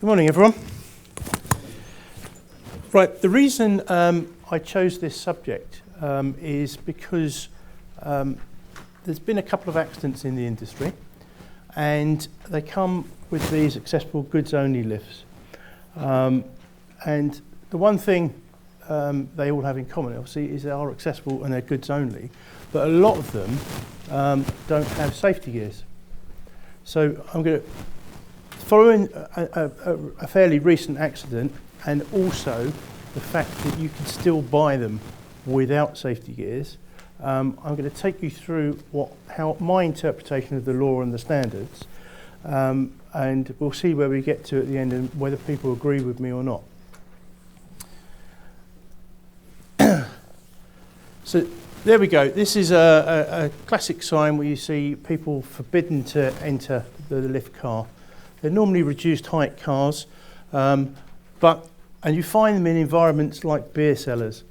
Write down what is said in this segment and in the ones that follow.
Good morning, everyone. Right, the reason I chose this subject is because there's been a couple of accidents in the industry, and they come with these accessible goods only lifts. And the one thing they all have in common, obviously, is they are accessible and they're goods only, but a lot of them don't have safety gears. So I'm going to, following a fairly recent accident, and also the fact that you can still buy them without safety gears, I'm going to take you through how my interpretation of the law and the standards, and we'll see where we get to at the end and whether people agree with me or not. So there we go. This is a classic sign where you see people forbidden to enter the lift car. They're normally reduced height cars, and you find them in environments like beer cellars,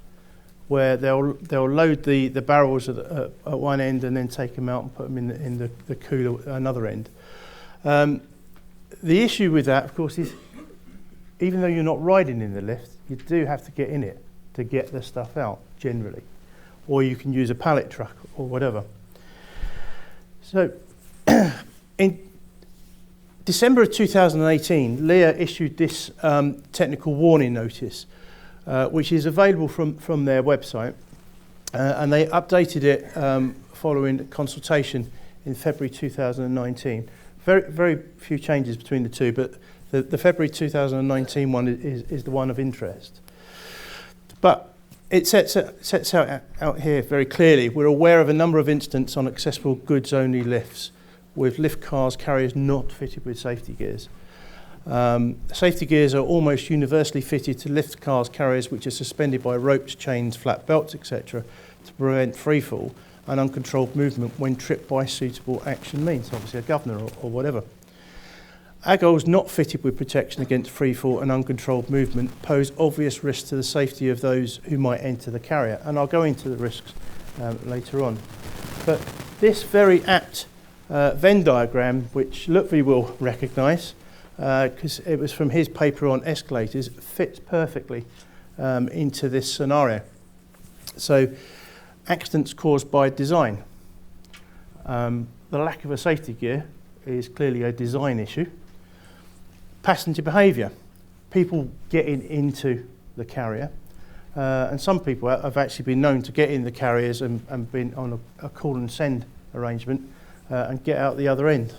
where they'll load the barrels at one end and then take them out and put them in the cooler at another end. The issue with that, of course, is even though you're not riding in the lift, you do have to get in it to get the stuff out, generally. Or you can use a pallet truck or whatever. So in December of 2018, Lear issued this technical warning notice, which is available from their website, and they updated it following consultation in February 2019. Very few changes between the two, but the February 2019 one is the one of interest. But it sets out here very clearly. We're aware of a number of incidents on accessible goods only lifts with lift cars carriers not fitted with safety gears. Safety gears are almost universally fitted to lift cars carriers which are suspended by ropes, chains, flat belts, etc. to prevent freefall and uncontrolled movement when tripped by suitable action means, obviously a governor or whatever. AGOLTS not fitted with protection against freefall and uncontrolled movement pose obvious risks to the safety of those who might enter the carrier, and I'll go into the risks later on. But this very apt Venn diagram, which Lutfi will recognise, because it was from his paper on escalators, fits perfectly into this scenario. So, accidents caused by design. The lack of a safety gear is clearly a design issue. Passenger behaviour, people getting into the carrier, and some people have actually been known to get in the carriers and been on a call and send arrangement and get out the other end.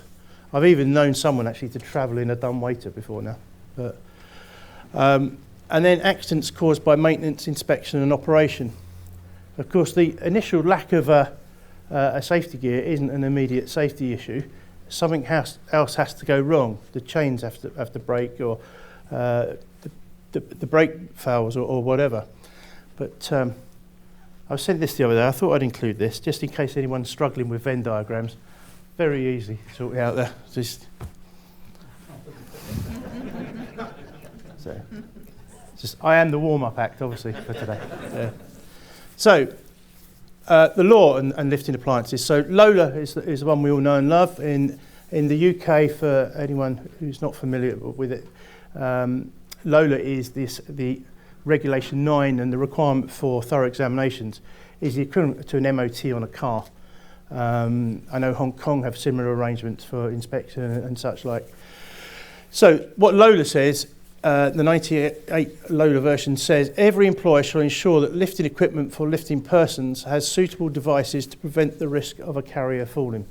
I've even known someone actually to travel in a dumbwaiter before now. But, and then accidents caused by maintenance, inspection and operation. Of course, the initial lack of a safety gear isn't an immediate safety issue. Something else has to go wrong. The chains have to break, or the brake fails, or whatever. But I sent this the other day. I thought I'd include this just in case anyone's struggling with Venn diagrams. Very easy to sort it out there. Just I am the warm-up act, obviously, for today. So. The law and lifting appliances. So Lola is the one we all know and love. In the UK, for anyone who's not familiar with it, Lola is the Regulation 9, and the requirement for thorough examinations is the equivalent to an MOT on a car. I know Hong Kong have similar arrangements for inspection and such like. So what Lola says, the 98 Lola version says, every employer shall ensure that lifting equipment for lifting persons has suitable devices to prevent the risk of a carrier falling.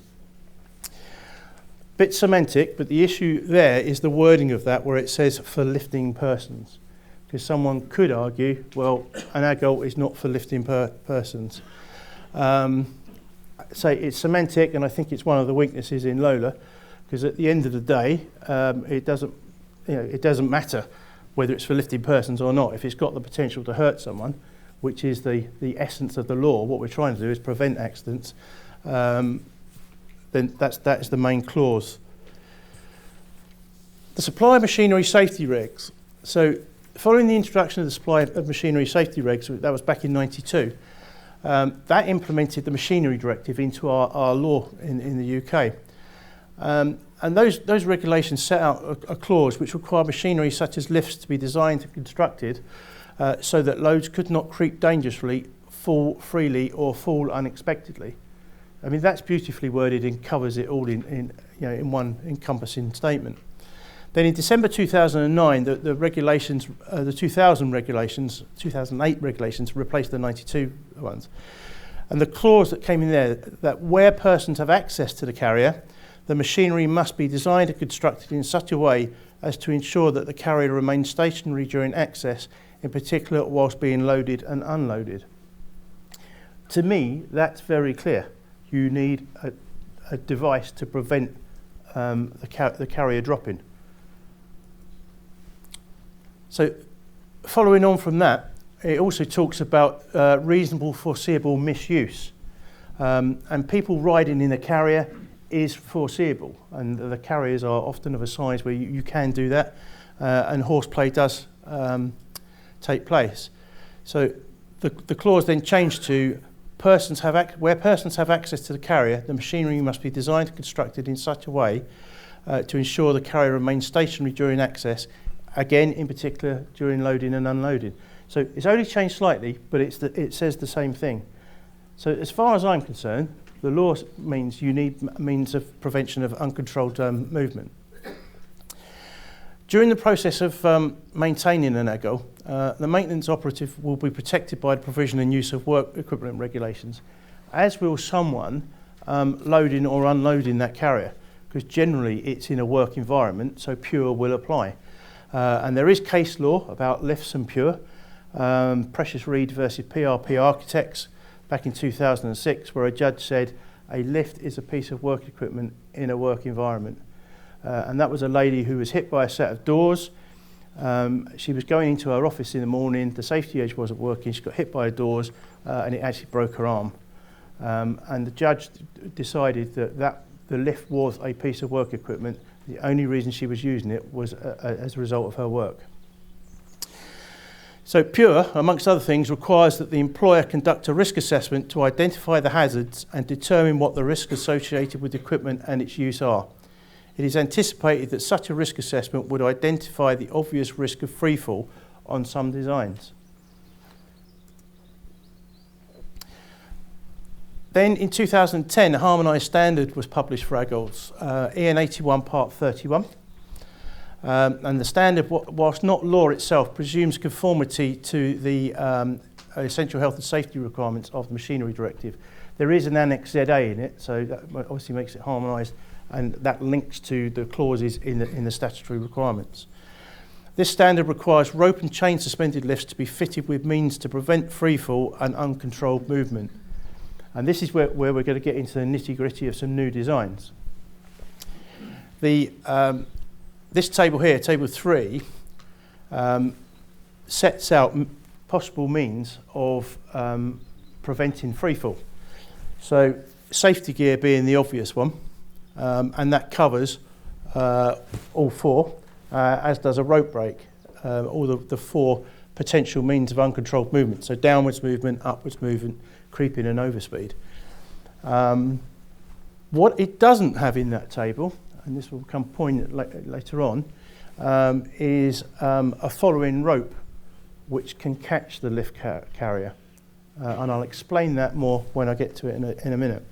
Bit semantic, but the issue there is the wording of that, where it says for lifting persons. Because someone could argue, well, an AGOLT is not for lifting persons. So it's semantic, and I think it's one of the weaknesses in Lola, because at the end of the day, it doesn't matter whether it's for lifting persons or not. If it's got the potential to hurt someone, which is the essence of the law, what we're trying to do is prevent accidents, then that is the main clause. The supply of machinery safety regs. So following the introduction of the supply of machinery safety regs, that was back in '92, that implemented the machinery directive into our law in the UK. And And those regulations set out a clause which required machinery such as lifts to be designed and constructed so that loads could not creep dangerously, fall freely, or fall unexpectedly. I mean, that's beautifully worded and covers it all in one encompassing statement. Then in December 2009, the regulations, the 2008 regulations replaced the 92 ones. And the clause that came in there, that where persons have access to the carrier, the machinery must be designed and constructed in such a way as to ensure that the carrier remains stationary during access, in particular whilst being loaded and unloaded. To me, that's very clear. You need a device to prevent the carrier dropping. So following on from that, it also talks about reasonable foreseeable misuse. And people riding in a carrier is foreseeable, and the carriers are often of a size where you can do that, and horseplay does take place. So the clause then changed to where persons have access to the carrier, the machinery must be designed and constructed in such a way to ensure the carrier remains stationary during access, again in particular during loading and unloading. So it's only changed slightly, but it says the same thing. So as far as I'm concerned, the law means you need means of prevention of uncontrolled movement. During the process of maintaining an AGOL, the maintenance operative will be protected by the provision and use of work equipment regulations, as will someone loading or unloading that carrier, because generally it's in a work environment, so pure will apply. And there is case law about lifts and pure. Precious Reed versus PRP Architects back in 2006, where a judge said a lift is a piece of work equipment in a work environment. And that was a lady who was hit by a set of doors. She was going into her office in the morning, the safety edge wasn't working, she got hit by the doors and it actually broke her arm. And the judge decided that the lift was a piece of work equipment. The only reason she was using it was as a result of her work. So PURE, amongst other things, requires that the employer conduct a risk assessment to identify the hazards and determine what the risks associated with the equipment and its use are. It is anticipated that such a risk assessment would identify the obvious risk of freefall on some designs. Then in 2010, a harmonised standard was published for AGOLTS, EN 81 Part 31. And the standard, whilst not law itself, presumes conformity to the essential health and safety requirements of the Machinery Directive. There is an Annex ZA in it, so that obviously makes it harmonised, and that links to the clauses in the statutory requirements. This standard requires rope and chain suspended lifts to be fitted with means to prevent freefall and uncontrolled movement. And this is where we're going to get into the nitty-gritty of some new designs. This table here, table 3, sets out possible means of preventing freefall. So safety gear being the obvious one, and that covers all four, as does a rope brake, all the four potential means of uncontrolled movement. So downwards movement, upwards movement, creeping and overspeed. What it doesn't have in that table, and this will become poignant later on, is a following rope which can catch the lift carrier. And I'll explain that more when I get to it in a minute.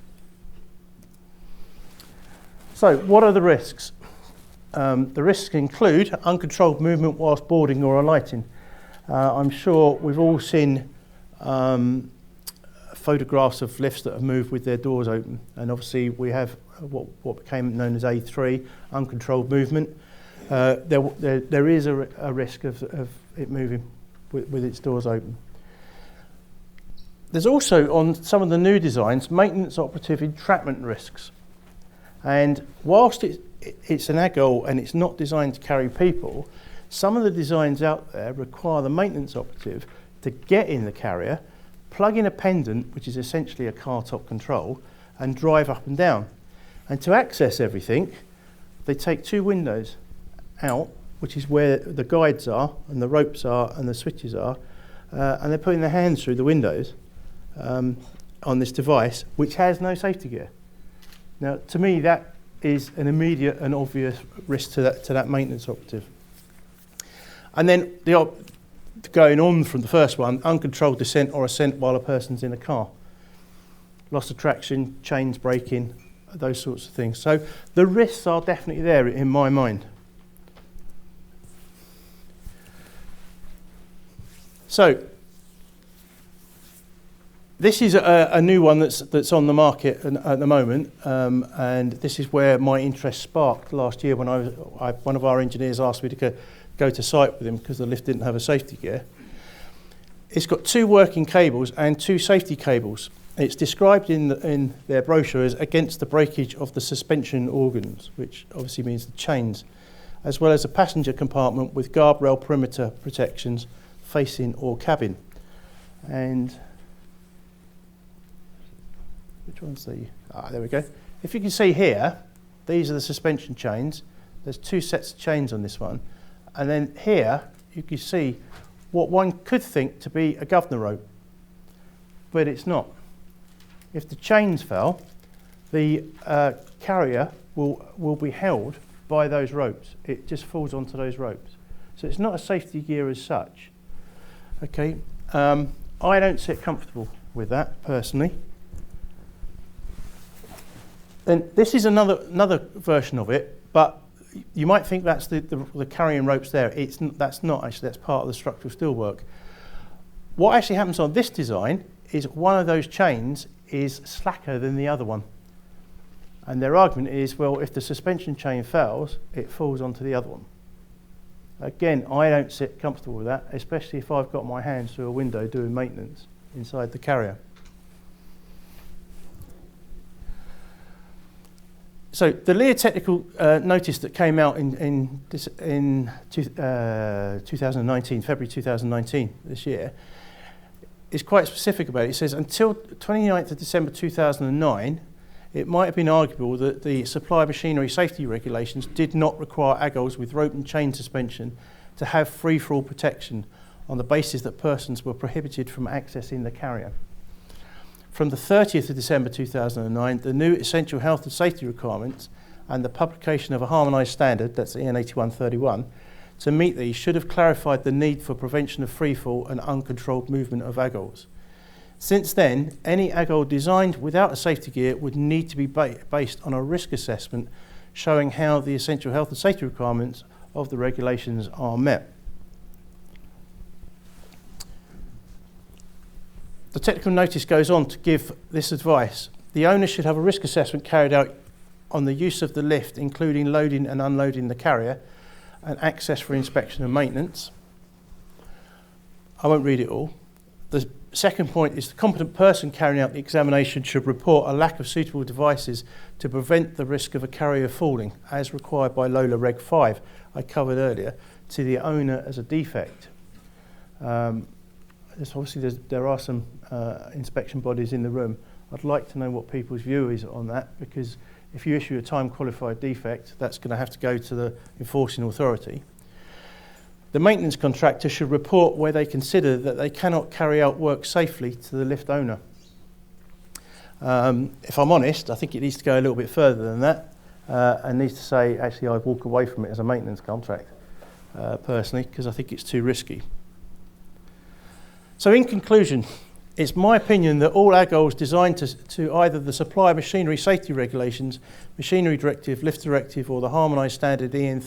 So what are the risks? The risks include uncontrolled movement whilst boarding or alighting. I'm sure we've all seen photographs of lifts that have moved with their doors open, and obviously we have what became known as A3, uncontrolled movement. There is a risk of it moving with its doors open. There's also, on some of the new designs, maintenance operative entrapment risks. And whilst it's an AGOL and it's not designed to carry people, some of the designs out there require the maintenance operative to get in the carrier, plug in a pendant, which is essentially a car top control, and drive up and down. And to access everything, they take two windows out, which is where the guides are, and the ropes are, and the switches are, and they're putting their hands through the windows on this device, which has no safety gear. Now, to me, that is an immediate and obvious risk to that maintenance operative. And then going on from the first one, uncontrolled descent or ascent while a person's in a car. Loss of traction, chains breaking, those sorts of things. So the risks are definitely there in my mind. So this is a new one that's on the market at the moment, and this is where my interest sparked last year when one of our engineers asked me to go to site with him because the lift didn't have a safety gear. It's got 2 working cables and 2 safety cables. It's described in their brochure as against the breakage of the suspension organs, which obviously means the chains, as well as a passenger compartment with guardrail perimeter protections facing or cabin. And which one's the... there we go. If you can see here, these are the suspension chains. There's 2 sets of chains on this one. And then here, you can see what one could think to be a governor rope, but it's not. If the chains fell, the carrier will be held by those ropes. It just falls onto those ropes. So it's not a safety gear as such. Okay, I don't sit comfortable with that personally. And this is another version of it, but you might think that's the carrying ropes there. That's not actually, that's part of the structural steelwork. What actually happens on this design is one of those chains is slacker than the other one. And their argument is, well, if the suspension chain fails, it falls onto the other one. Again, I don't sit comfortable with that, especially if I've got my hands through a window doing maintenance inside the carrier. So the Lear technical notice that came out in 2019, February 2019, this year, is quite specific about it. It says, until 29th of December 2009, it might have been arguable that the supply machinery safety regulations did not require AGOLTS with rope and chain suspension to have free-fall protection on the basis that persons were prohibited from accessing the carrier. From the 30th of December 2009, the new essential health and safety requirements and the publication of a harmonised standard, that's EN 8131, to meet these should have clarified the need for prevention of freefall and uncontrolled movement of AGOLTS. Since then, any AGOLT designed without a safety gear would need to be based on a risk assessment showing how the essential health and safety requirements of the regulations are met. The technical notice goes on to give this advice. The owner should have a risk assessment carried out on the use of the lift, including loading and unloading the carrier, and access for inspection and maintenance. I won't read it all. The second point is the competent person carrying out the examination should report a lack of suitable devices to prevent the risk of a carrier falling, as required by LOLA Reg 5, I covered earlier, to the owner as a defect. There are some inspection bodies in the room. I'd like to know what people's view is on that, because if you issue a time qualified defect, that's going to have to go to the enforcing authority. The maintenance contractor should report where they consider that they cannot carry out work safely to the lift owner. If I'm honest, I think it needs to go a little bit further than that, and needs to say, actually, I'd walk away from it as a maintenance contract, personally, because I think it's too risky. So in conclusion, it's my opinion that all AGOLTS designed to either the supply machinery safety regulations, machinery directive, lift directive, or the harmonised standard EN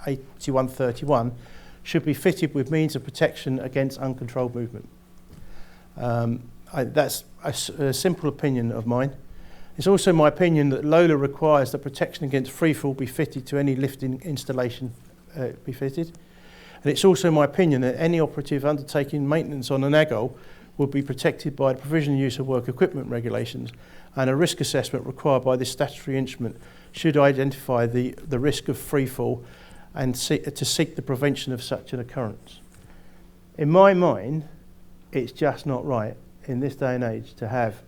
8131 should be fitted with means of protection against uncontrolled movement. That's a simple opinion of mine. It's also my opinion that LOLA requires that protection against freefall be fitted to any lifting installation be fitted. And it's also my opinion that any operative undertaking maintenance on an AGOLT would be protected by the provision and use of work equipment regulations, and a risk assessment required by this statutory instrument should identify the risk of freefall and to seek the prevention of such an occurrence. In my mind, it's just not right in this day and age to have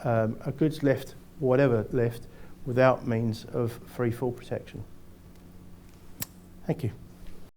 a goods lift, whatever lift, without means of freefall protection. Thank you.